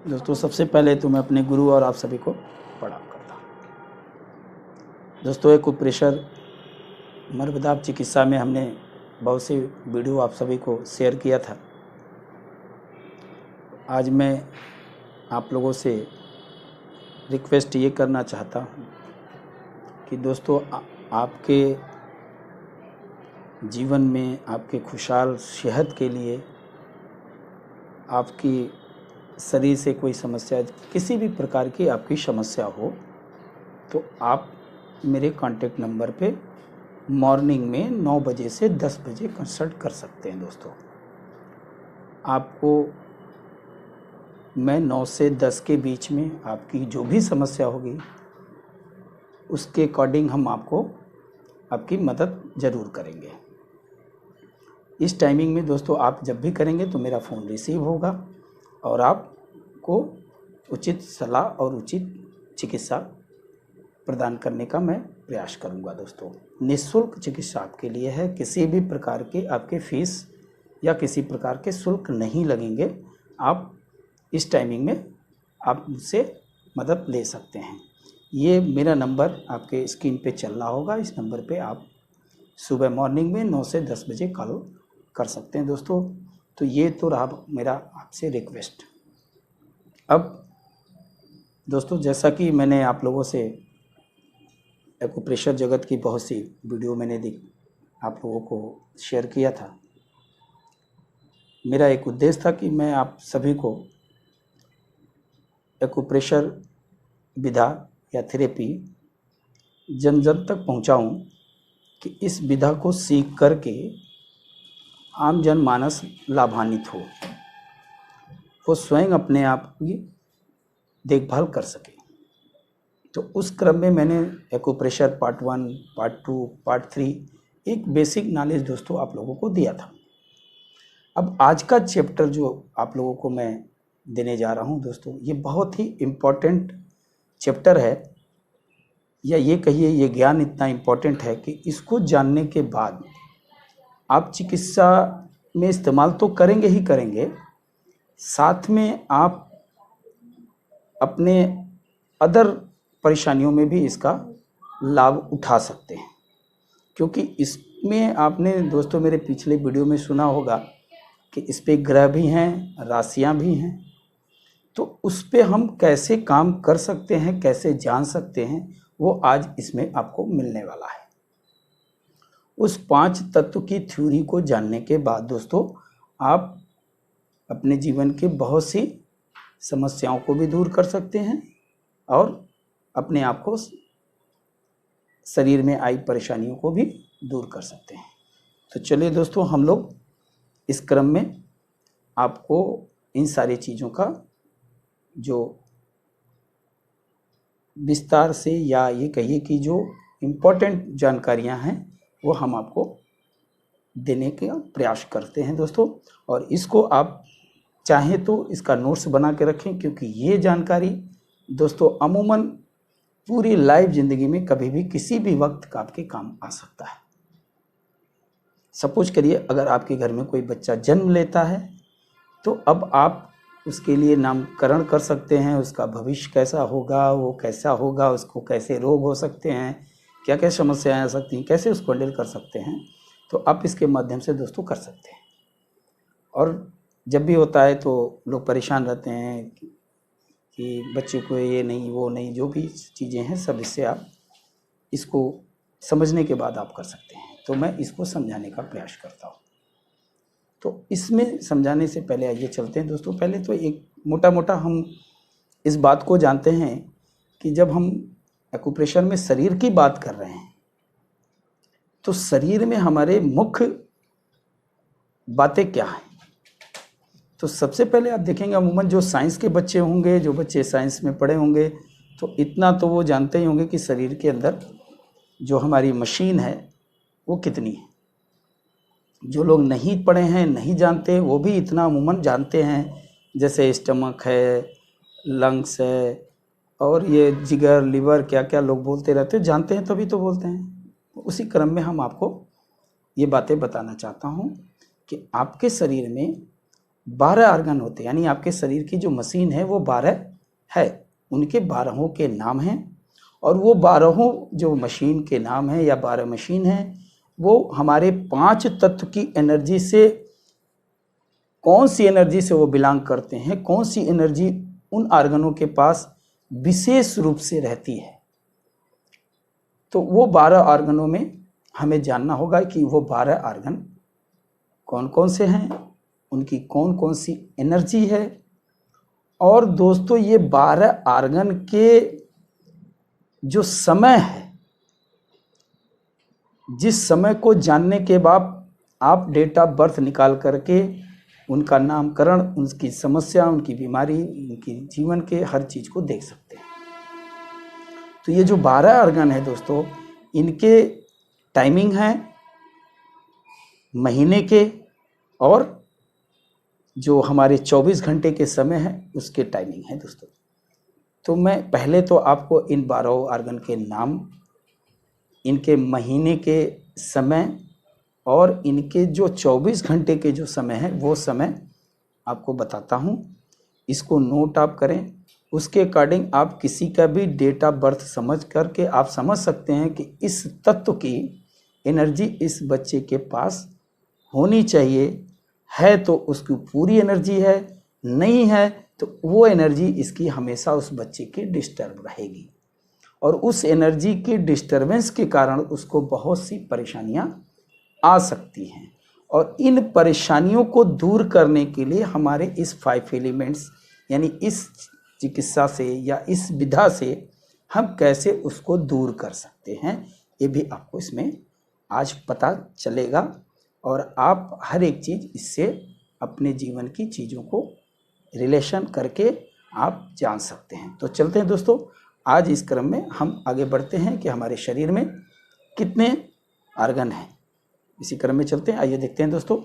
दोस्तों, सबसे पहले तो मैं अपने गुरु और आप सभी को प्रणाम करता हूँ। दोस्तों, एक्यूप्रेशर मर्मदाब चिकित्सा में हमने बहुत सी वीडियो आप सभी को शेयर किया था। आज मैं आप लोगों से रिक्वेस्ट ये करना चाहता हूँ कि दोस्तों आपके जीवन में, आपके खुशहाल सेहत के लिए, आपकी शरीर से कोई समस्या, किसी भी प्रकार की आपकी समस्या हो तो आप मेरे कांटेक्ट नंबर पे मॉर्निंग में 9 बजे से 10 बजे कंसल्ट कर सकते हैं। दोस्तों, आपको मैं 9 से 10 के बीच में आपकी जो भी समस्या होगी उसके अकॉर्डिंग हम आपको आपकी मदद ज़रूर करेंगे। इस टाइमिंग में दोस्तों आप जब भी करेंगे तो मेरा फ़ोन रिसीव होगा और आपको उचित सलाह और उचित चिकित्सा प्रदान करने का मैं प्रयास करूंगा। दोस्तों, निःशुल्क चिकित्सा आपके लिए है। किसी भी प्रकार के आपके फीस या किसी प्रकार के शुल्क नहीं लगेंगे। आप इस टाइमिंग में आप मुझसे मदद ले सकते हैं। ये मेरा नंबर आपके स्क्रीन पे चल रहा होगा। इस नंबर पे आप सुबह मॉर्निंग में 9 से 10 बजे कॉल कर सकते हैं। दोस्तों, तो ये तो रहा मेरा आपसे रिक्वेस्ट। अब दोस्तों, जैसा कि मैंने आप लोगों से एक्यूप्रेशर जगत की बहुत सी वीडियो मैंने आप लोगों को शेयर किया था। मेरा एक उद्देश्य था कि मैं आप सभी को एक्यूप्रेशर विधा या थेरेपी जन जन तक पहुंचाऊं कि इस विधा को सीख करके आम जनमानस लाभान्वित हो, वो स्वयं अपने आप की देखभाल कर सके। तो उस क्रम में मैंने एक्यूप्रेशर पार्ट 1, पार्ट 2, पार्ट 3 एक बेसिक नॉलेज दोस्तों आप लोगों को दिया था। अब आज का चैप्टर जो आप लोगों को मैं देने जा रहा हूं दोस्तों, ये बहुत ही इम्पोर्टेंट चैप्टर है, या ये कहिए ये ज्ञान इतना इम्पोर्टेंट है कि इसको जानने के बाद आप चिकित्सा में इस्तेमाल तो करेंगे ही करेंगे, साथ में आप अपने अदर परेशानियों में भी इसका लाभ उठा सकते हैं। क्योंकि इसमें आपने दोस्तों मेरे पिछले वीडियो में सुना होगा कि इस पे ग्रह भी हैं, राशियां भी हैं। तो उस पे हम कैसे काम कर सकते हैं, कैसे जान सकते हैं, वो आज इसमें आपको मिलने वाला है। उस 5 तत्व की थ्योरी को जानने के बाद दोस्तों आप अपने जीवन के बहुत सी समस्याओं को भी दूर कर सकते हैं और अपने आप को, शरीर में आई परेशानियों को भी दूर कर सकते हैं। तो चलिए दोस्तों, हम लोग इस क्रम में आपको इन सारी चीज़ों का जो विस्तार से, या ये कहिए कि जो इम्पोर्टेंट जानकारियां हैं वो हम आपको देने का प्रयास करते हैं दोस्तों। और इसको आप चाहें तो इसका नोट्स बना के रखें, क्योंकि ये जानकारी दोस्तों अमूमन पूरी लाइफ ज़िंदगी में कभी भी किसी भी वक्त आपके काम आ सकता है। सपोज करिए अगर आपके घर में कोई बच्चा जन्म लेता है तो अब आप उसके लिए नामकरण कर सकते हैं, उसका भविष्य कैसा होगा, वो कैसा होगा, उसको कैसे रोग हो सकते हैं, क्या क्या समस्याएं आ सकती हैं, कैसे उसको हैंडल कर सकते हैं, तो आप इसके माध्यम से दोस्तों कर सकते हैं। और जब भी होता है तो लोग परेशान रहते हैं कि बच्चे को ये नहीं वो नहीं, जो भी चीज़ें हैं सब इससे आप इसको समझने के बाद आप कर सकते हैं। तो मैं इसको समझाने का प्रयास करता हूँ। तो इसमें समझाने से पहले आइए चलते हैं दोस्तों। पहले तो एक मोटा मोटा हम इस बात को जानते हैं कि जब हम एक्यूप्रेशर में शरीर की बात कर रहे हैं तो शरीर में हमारे मुख्य बातें क्या हैं। तो सबसे पहले आप देखेंगे अमूमन जो साइंस के बच्चे होंगे, जो बच्चे साइंस में पढ़े होंगे, तो इतना तो वो जानते ही होंगे कि शरीर के अंदर जो हमारी मशीन है वो कितनी है। जो लोग नहीं पढ़े हैं, नहीं जानते, वो भी इतना अमूमन जानते हैं, जैसे स्टमक है, लंग्स है, और ये जिगर, लिवर, क्या क्या लोग बोलते रहते हैं, जानते हैं तभी तो बोलते हैं। उसी क्रम में हम आपको ये बातें बताना चाहता हूँ कि आपके शरीर में 12 आर्गन होते हैं, यानी आपके शरीर की जो मशीन है वो 12 है, उनके 12 के नाम हैं। और वो 12 जो मशीन के नाम हैं या 12 मशीन हैं, वो हमारे 5 तत्व की एनर्जी से, कौन सी एनर्जी से वो बिलोंग करते हैं, कौन सी एनर्जी उन आर्गनों के पास विशेष रूप से रहती है। तो वो 12 आर्गनों में हमें जानना होगा कि वो 12 आर्गन कौन कौन से हैं, उनकी कौन कौन सी एनर्जी है। और दोस्तों ये 12 आर्गन के जो समय है, जिस समय को जानने के बाद आप डेट ऑफ बर्थ निकाल करके उनका नामकरण, उनकी समस्या, उनकी बीमारी, उनकी जीवन के हर चीज़ को देख सकते हैं। तो ये जो 12 आर्गन है दोस्तों, इनके टाइमिंग है महीने के, और जो हमारे 24 घंटे के समय है उसके टाइमिंग है दोस्तों। तो मैं पहले तो आपको इन 12 आर्गन के नाम, इनके महीने के समय और इनके जो 24 घंटे के जो समय है वो समय आपको बताता हूँ। इसको नोट आप करें, उसके अकॉर्डिंग आप किसी का भी डेट ऑफ बर्थ समझ करके आप समझ सकते हैं कि इस तत्व की एनर्जी इस बच्चे के पास होनी चाहिए। है तो उसकी पूरी एनर्जी है, नहीं है तो वो एनर्जी इसकी हमेशा उस बच्चे की डिस्टर्ब रहेगी, और उस एनर्जी की डिस्टर्बेंस के कारण उसको बहुत सी परेशानियां आ सकती हैं। और इन परेशानियों को दूर करने के लिए हमारे इस 5 एलिमेंट्स यानी इस चिकित्सा से या इस विधा से हम कैसे उसको दूर कर सकते हैं, ये भी आपको इसमें आज पता चलेगा। और आप हर एक चीज़ इससे अपने जीवन की चीज़ों को रिलेशन करके आप जान सकते हैं। तो चलते हैं दोस्तों, आज इस क्रम में हम आगे बढ़ते हैं कि हमारे शरीर में कितने आर्गन हैं। इसी क्रम में चलते हैं, आइए देखते हैं दोस्तों।